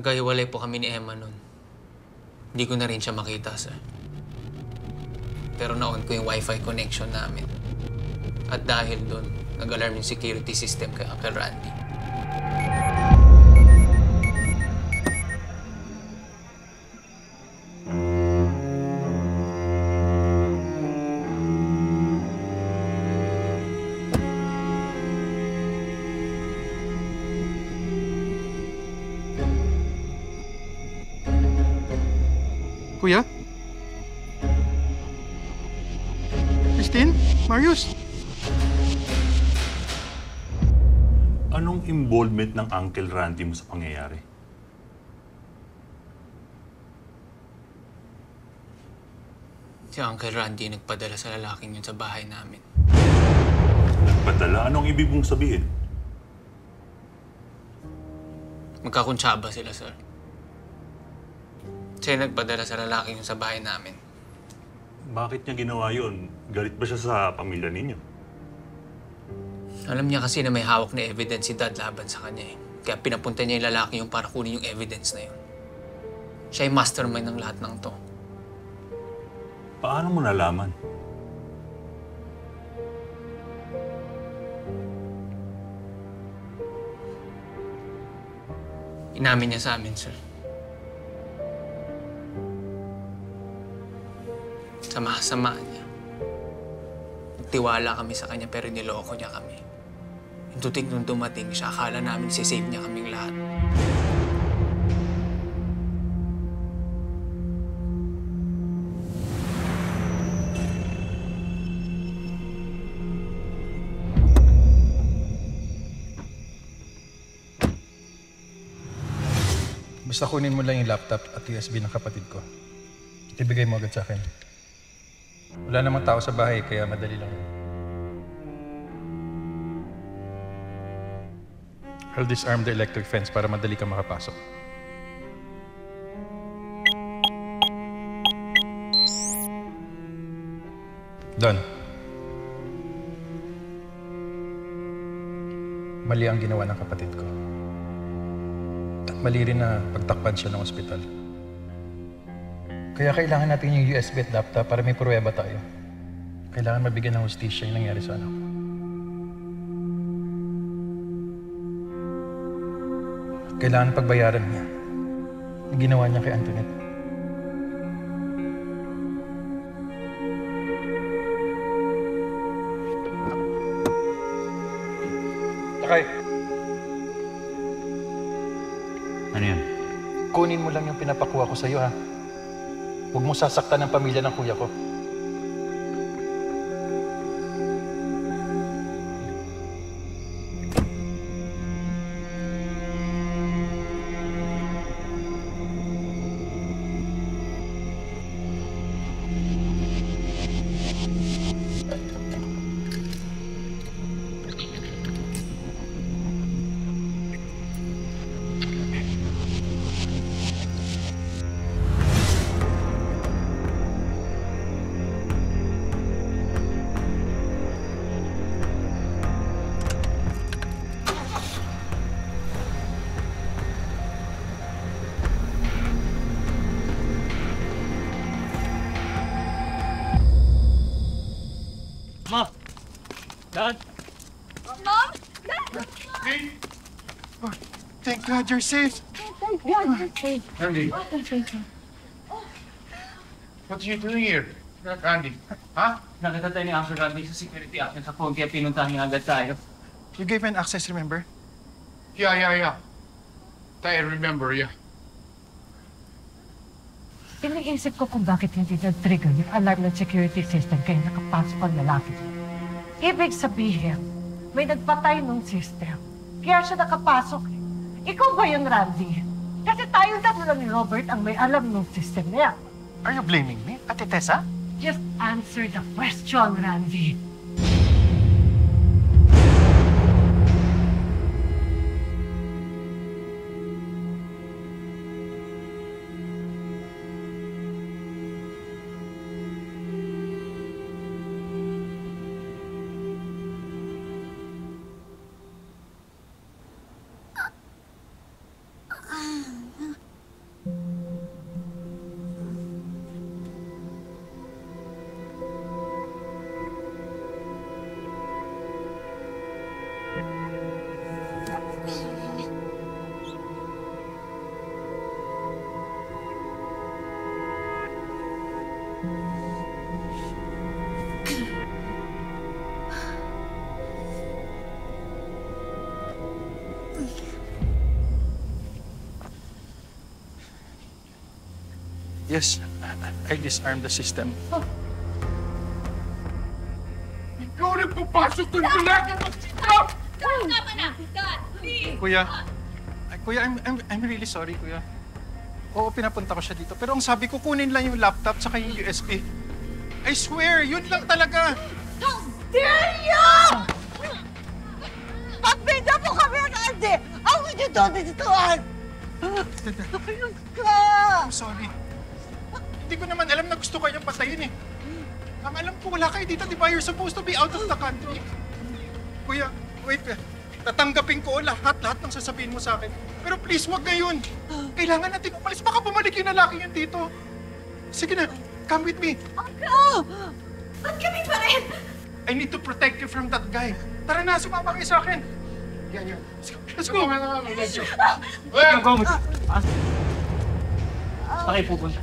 Nagkahiwalay po kami ni Emma nun. Hindi ko na rin siya makita, sir. Pero na-on ko yung wifi connection namin. At dahil doon, nag-alarm yung security system kay Uncle Randy. Kuya? Christine? Marius? Anong involvement ng Uncle Randy mo sa pangyayari? Si Uncle Randy nagpadala sa lalaking yun sa bahay namin. Nagpadala? Anong ibig mong sabihin? Magkakuntsaba sila, sir. Siya nagpadala sa lalaking yun sa bahay namin. Bakit niya ginawa yun? Galit ba siya sa pamilya ninyo? Alam niya kasi na may hawak na evidence si Dad laban sa kanya eh. Kaya pinapunta niya yung lalaki yung para kunin yung evidence na yun. Siya yung mastermind ng lahat ng to. Paano mo nalaman? Inamin niya sa amin, sir. Sama-sama niya. Nagtiwala kami sa kanya pero niloko niya kami. Yung tutig nung dumating siya, akala namin sisave niya kaming lahat. Basta kunin mo lang yung laptop at USB ng kapatid ko. Ibigay mo agad sa akin. Wala namang tao sa bahay, kaya madali lang. I'll disarm the electric fence para madali ka makapasok. Done. Mali ang ginawa ng kapatid ko. At mali rin na pagtakpan siya ng ospital. Kaya kailangan natin yung USB at laptop para may pruweba tayo. Kailangan mabigyan ng hustisya yung nangyari sa anak ko. Kailangan pagbayaran niya yung ginawa niya kay Antoinette. Takay! Ano yan? Kunin mo lang yung pinapakuha ko sa'yo, ha? Huwag mo sasaktan ang pamilya ng kuya ko. Ma! Dad! Mom? Dad! Oh, thank God you're safe. Thank God you're safe. Randy, what are you doing here? Randy, huh? Nakita tayo ni Uncle Randy sa security action sa phone kaya pinuntahan niya agad tayo. You gave an access, remember? Yeah. I remember, yeah. Iniisip ko kung bakit hindi nag-trigger yung alarm ng security system kaya nakapasok ang lalaki. Ibig sabihin, may nagpatay ng system. Kaya siya nakapasok. Ikaw ba yun, Randy? Kasi tayong tatlo ni Robert ang may alam ng system na yan. Are you blaming me, Ate Tessa? Just answer the question, Randy. Yes, I disarmed the system. Ikaw nagpapasok ng lalaki mo! Stop! God, tama na! God, please! Kuya, I'm really sorry, kuya. Oo, pinapunta ko siya dito. Pero ang sabi ko, kunin lang yung laptop tsaka yung USB. I swear, yun lang talaga. How dare you! Pagbida mo kami ang Andy! How would you do this to us? Nakinig ka! I'm sorry. Hindi ko naman alam na gusto ko kayong patayin eh. Ang alam ko, wala kayo dito, di ba? You're supposed to be out of the country. Kuya, wait. Tatanggapin ko lahat ng sasabihin mo sa akin. Pero please, wag ngayon. Kailangan natin umalis. Baka bumalik yung lalaki yan dito. Sige na, come with me. Uncle! Ba't kami pa rin? I need to protect you from that guy. Tara na, sumama kayo sa akin. Yan. Let's go. Let's go. Saan kayo pupunta?